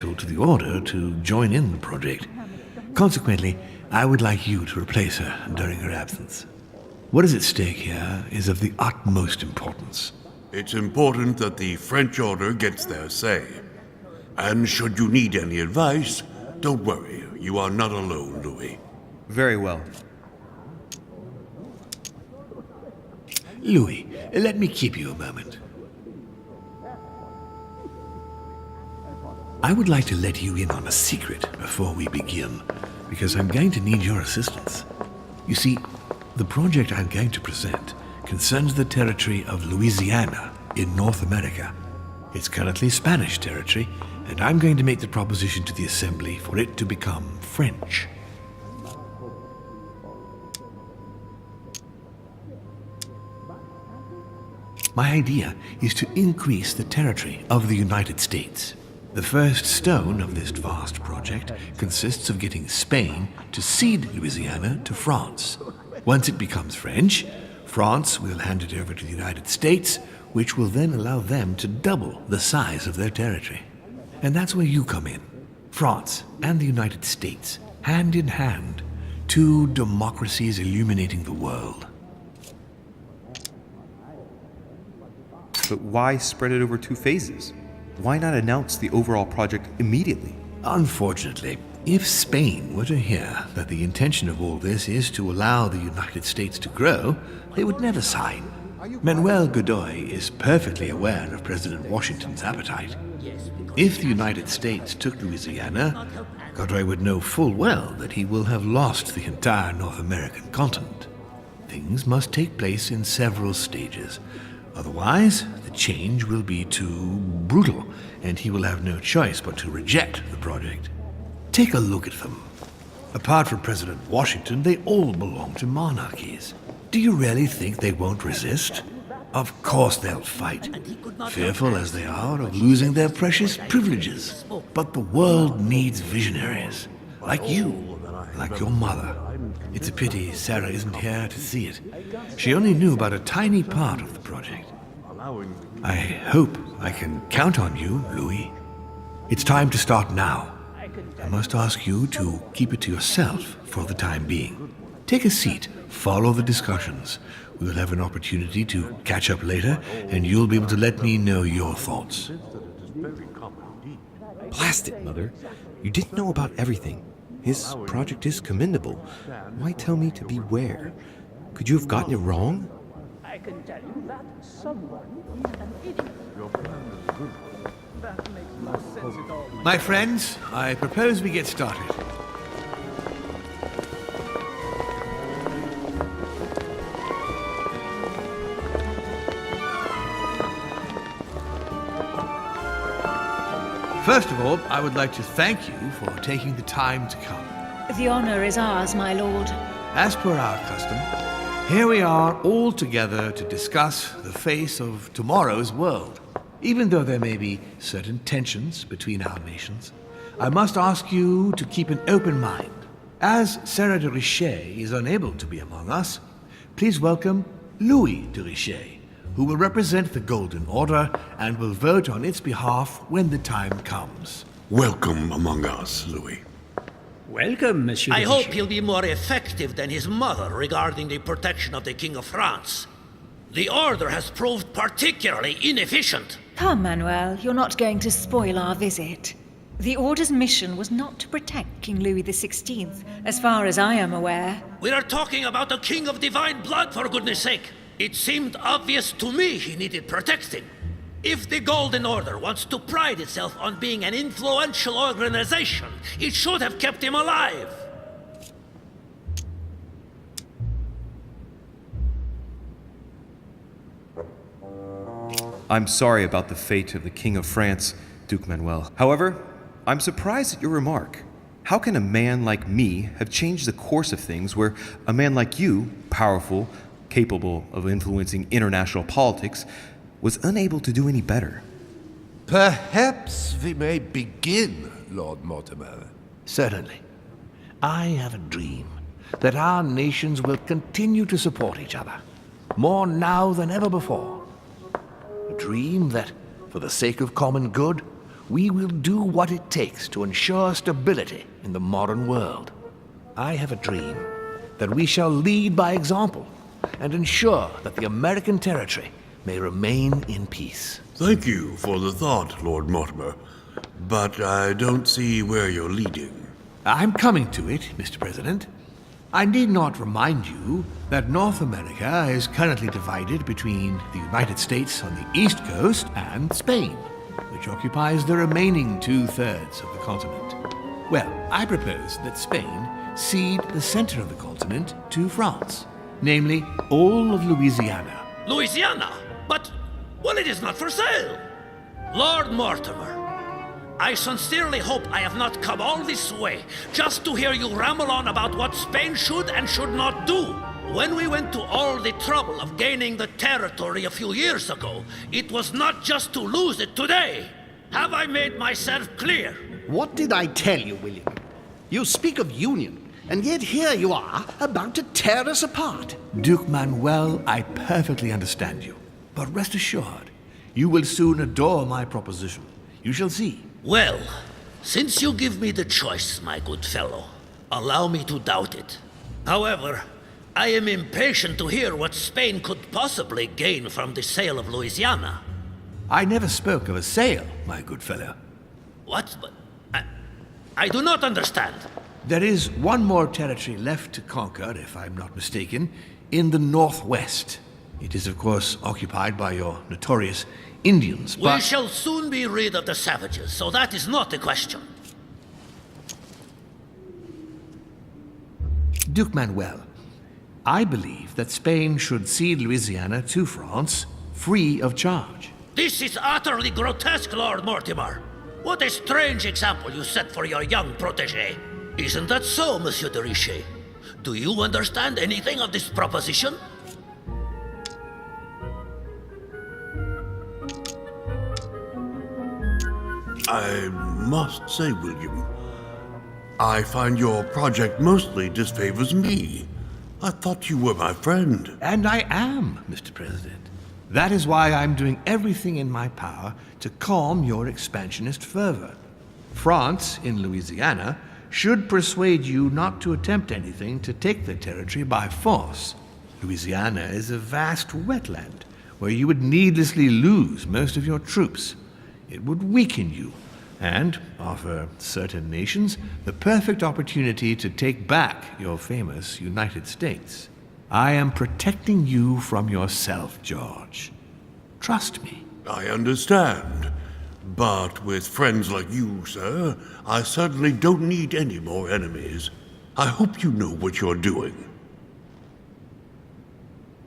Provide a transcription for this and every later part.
to the Order to join in the project. Consequently, I would like you to replace her during her absence. What is at stake here is of the utmost importance. It's important that the French Order gets their say. And should you need any advice, don't worry, you are not alone, Louis. Very well. Louis, let me keep you a moment. I would like to let you in on a secret before we begin, because I'm going to need your assistance. You see, the project I'm going to present concerns the territory of Louisiana in North America. It's currently Spanish territory, and I'm going to make the proposition to the Assembly for it to become French. My idea is to increase the territory of the United States. The first stone of this vast project consists of getting Spain to cede Louisiana to France. Once it becomes French, France will hand it over to the United States, which will then allow them to double the size of their territory. And that's where you come in. France and the United States, hand in hand, two democracies illuminating the world. But why spread it over 2 phases? Why not announce the overall project immediately? Unfortunately, if Spain were to hear that the intention of all this is to allow the United States to grow, they would never sign. Manuel Godoy is perfectly aware of President Washington's appetite. If the United States took Louisiana, Godoy would know full well that he will have lost the entire North American continent. Things must take place in several stages. Otherwise, the change will be too brutal, and he will have no choice but to reject the project. Take a look at them. Apart from President Washington, they all belong to monarchies. Do you really think they won't resist? Of course they'll fight, fearful as they are of losing their precious privileges. But the world needs visionaries, like you, like your mother. It's a pity Sarah isn't here to see it. She only knew about a tiny part of the project. I hope I can count on you, Louis. It's time to start now. I must ask you to keep it to yourself for the time being. Take a seat, follow the discussions. We'll have an opportunity to catch up later, and you'll be able to let me know your thoughts. Blast it, Mother. You didn't know about everything. His project is commendable. Why tell me to beware? Could you have gotten it wrong? I can tell you that someone is an idiot. That makes no sense at all. My friends, I propose we get started. First of all, I would like to thank you for taking the time to come. The honor is ours, my lord. As per our custom, here we are all together to discuss the face of tomorrow's world. Even though there may be certain tensions between our nations, I must ask you to keep an open mind. As Sarah de Richet is unable to be among us, please welcome Louis de Richet, who will represent the Golden Order and will vote on its behalf when the time comes. Welcome among us, Louis. Welcome, Monsieur. I hope he'll be more effective than his mother regarding the protection of the King of France. The Order has proved particularly inefficient. Come, Manuel, you're not going to spoil our visit. The Order's mission was not to protect King Louis XVI, as far as I am aware. We are talking about a king of divine blood, for goodness sake. It seemed obvious to me he needed protecting. If the Golden Order wants to pride itself on being an influential organization, it should have kept him alive. I'm sorry about the fate of the King of France, Duke Manuel. However, I'm surprised at your remark. How can a man like me have changed the course of things where a man like you, powerful, capable of influencing international politics, was unable to do any better? Perhaps we may begin, Lord Mortimer. Certainly. I have a dream that our nations will continue to support each other, more now than ever before. A dream that, for the sake of common good, we will do what it takes to ensure stability in the modern world. I have a dream that we shall lead by example and ensure that the American territory may remain in peace. Thank you for the thought, Lord Mortimer. But I don't see where you're leading. I'm coming to it, Mr. President. I need not remind you that North America is currently divided between the United States on the east coast and Spain, which occupies the remaining 2/3 of the continent. Well, I propose that Spain cede the center of the continent to France, namely all of Louisiana. Louisiana? But, well, it is not for sale. Lord Mortimer, I sincerely hope I have not come all this way just to hear you ramble on about what Spain should and should not do. When we went to all the trouble of gaining the territory a few years ago, it was not just to lose it today. Have I made myself clear? What did I tell you, William? You speak of union, and yet here you are, about to tear us apart. Duke Manuel, I perfectly understand you. But rest assured, you will soon adore my proposition. You shall see. Well, since you give me the choice, my good fellow, allow me to doubt it. However, I am impatient to hear what Spain could possibly gain from the sale of Louisiana. I never spoke of a sale, my good fellow. What? I do not understand. There is one more territory left to conquer, if I'm not mistaken, in the northwest. It is, of course, occupied by your notorious Indians, but... We shall soon be rid of the savages, so that is not the question. Duke Manuel, I believe that Spain should cede Louisiana to France, free of charge. This is utterly grotesque, Lord Mortimer. What a strange example you set for your young protégé. Isn't that so, Monsieur de Richet? Do you understand anything of this proposition? I must say, William, I find your project mostly disfavors me. I thought you were my friend. And I am, Mr. President. That is why I'm doing everything in my power to calm your expansionist fervor. France, in Louisiana, should persuade you not to attempt anything to take the territory by force. Louisiana is a vast wetland where you would needlessly lose most of your troops. It would weaken you and offer certain nations the perfect opportunity to take back your famous United States. I am protecting you from yourself, George. Trust me. I understand. But with friends like you, sir, I certainly don't need any more enemies. I hope you know what you're doing.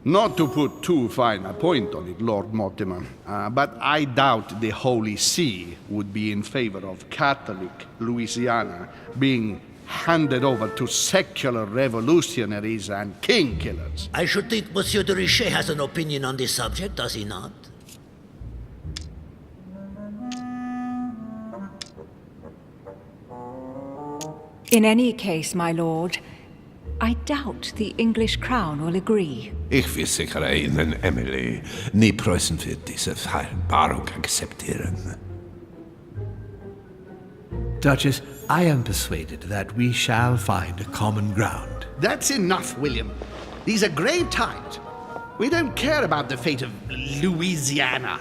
Not to put too fine a point on it, Lord Mortimer, but I doubt the Holy See would be in favor of Catholic Louisiana being handed over to secular revolutionaries and king killers. I should think Monsieur de Richet has an opinion on this subject, does he not? In any case, my lord, I doubt the English crown will agree. Ich will sicher Ihnen, Emily. Nie Preußen wird diese Vereinbarung akzeptieren. Duchess, I am persuaded that we shall find a common ground. That's enough, William. These are grave times. We don't care about the fate of Louisiana.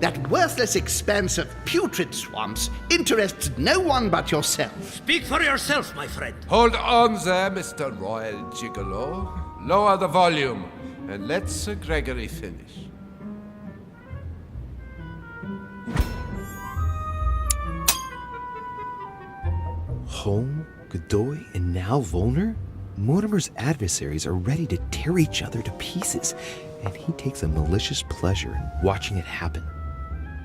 That worthless expanse of putrid swamps interests no one but yourself. Speak for yourself, my friend. Hold on there, Mr. Royal Gigolo. Lower the volume, and let Sir Gregory finish. Home, Godoy, and now Volner? Mortimer's adversaries are ready to tear each other to pieces, and he takes a malicious pleasure in watching it happen.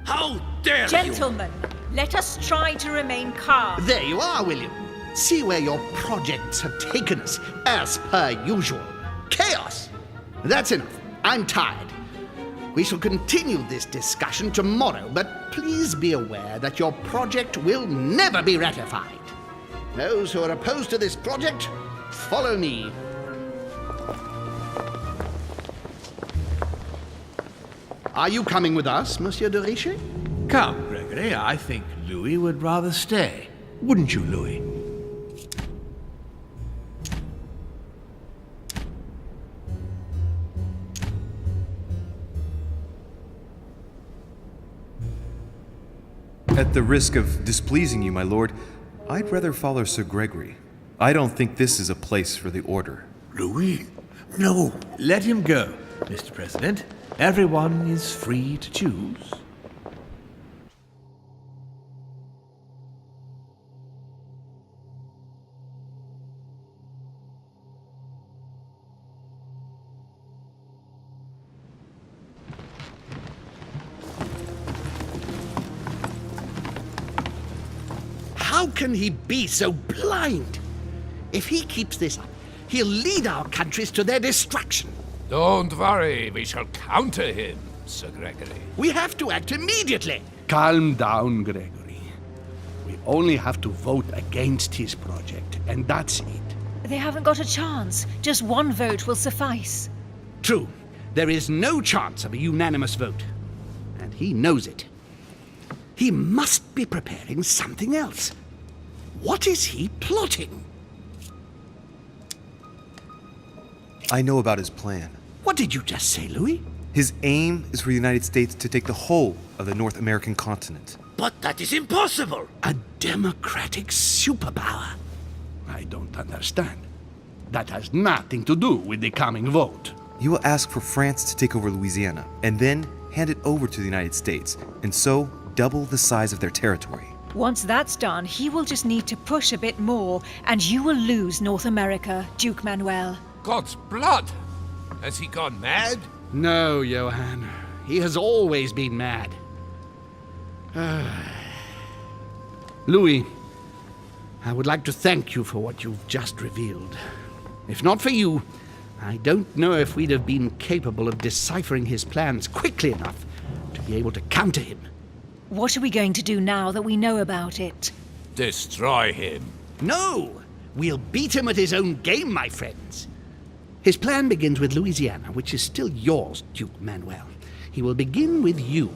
How dare you! Gentlemen, let us try to remain calm. There you are, William. See where your projects have taken us, as per usual. Chaos! That's enough. I'm tired. We shall continue this discussion tomorrow, but please be aware that your project will never be ratified. Those who are opposed to this project, follow me. Are you coming with us, Monsieur de Richet? Come, Gregory. Gregory, I think Louis would rather stay. Wouldn't you, Louis? At the risk of displeasing you, my lord, I'd rather follow Sir Gregory. I don't think this is a place for the Order. Louis? No. Let him go, Mr. President. Everyone is free to choose. How can he be so blind? If he keeps this up, he'll lead our countries to their destruction. Don't worry, we shall counter him, Sir Gregory. We have to act immediately. Calm down, Gregory. We only have to vote against his project, and that's it. They haven't got a chance. Just one vote will suffice. True, there is no chance of a unanimous vote. And he knows it. He must be preparing something else. What is he plotting? I know about his plan. What did you just say, Louis? His aim is for the United States to take the whole of the North American continent. But that is impossible. A democratic superpower. I don't understand. That has nothing to do with the coming vote. He will ask for France to take over Louisiana, and then hand it over to the United States, and so double the size of their territory. Once that's done, he will just need to push a bit more, and you will lose North America, Duke Manuel. God's blood! Has he gone mad? No, Johann. He has always been mad. Louis, I would like to thank you for what you've just revealed. If not for you, I don't know if we'd have been capable of deciphering his plans quickly enough to be able to counter him. What are we going to do now that we know about it? Destroy him. No! We'll beat him at his own game, my friends. His plan begins with Louisiana, which is still yours, Duke Manuel. He will begin with you.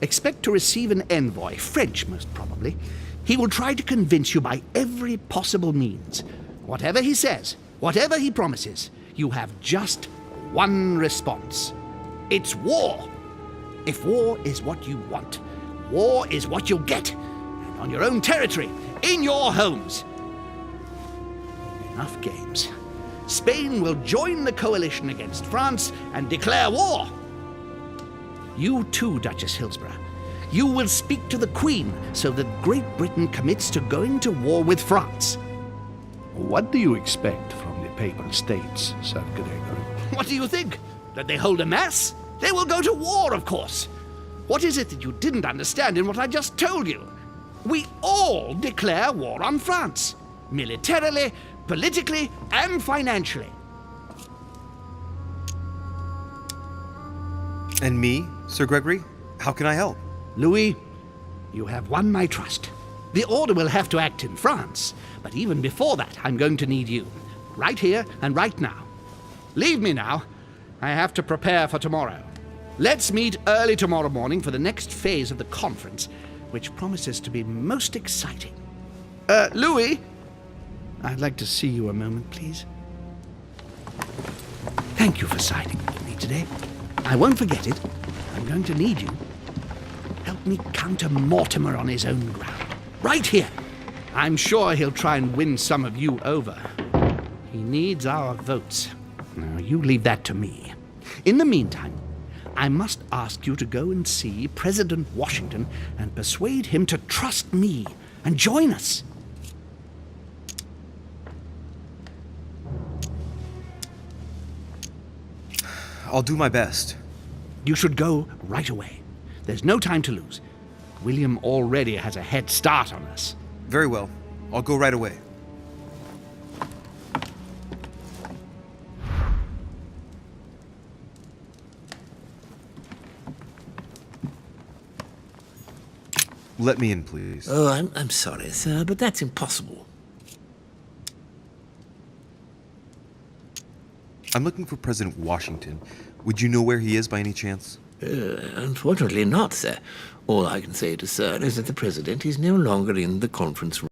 Expect to receive an envoy, French most probably. He will try to convince you by every possible means. Whatever he says, whatever he promises, you have just one response. It's war. If war is what you want, war is what you'll get. And on your own territory, in your homes. Enough games. Spain will join the coalition against France and declare war. You too, Duchess Hillsborough. You will speak to the Queen so that Great Britain commits to going to war with France. What do you expect from the Papal States, Sir Gregory? What do you think? That they hold a mass? They will go to war, of course. What is it that you didn't understand in what I just told you? We all declare war on France. Militarily, politically, and financially. And me, Sir Gregory? How can I help? Louis, you have won my trust. The Order will have to act in France, but even before that, I'm going to need you. Right here and right now. Leave me now. I have to prepare for tomorrow. Let's meet early tomorrow morning for the next phase of the conference, which promises to be most exciting. Louis, I'd like to see you a moment, please. Thank you for siding with me today. I won't forget it. I'm going to need you. Help me counter Mortimer on his own ground. Right here. I'm sure he'll try and win some of you over. He needs our votes. Now, you leave that to me. In the meantime, I must ask you to go and see President Washington and persuade him to trust me and join us. I'll do my best. You should go right away. There's no time to lose. William already has a head start on us. Very well. I'll go right away. Let me in, please. Oh, I'm sorry, sir, but that's impossible. I'm looking for President Washington. Would you know where he is by any chance? Unfortunately not, sir. All I can say to sir is that the president is no longer in the conference room.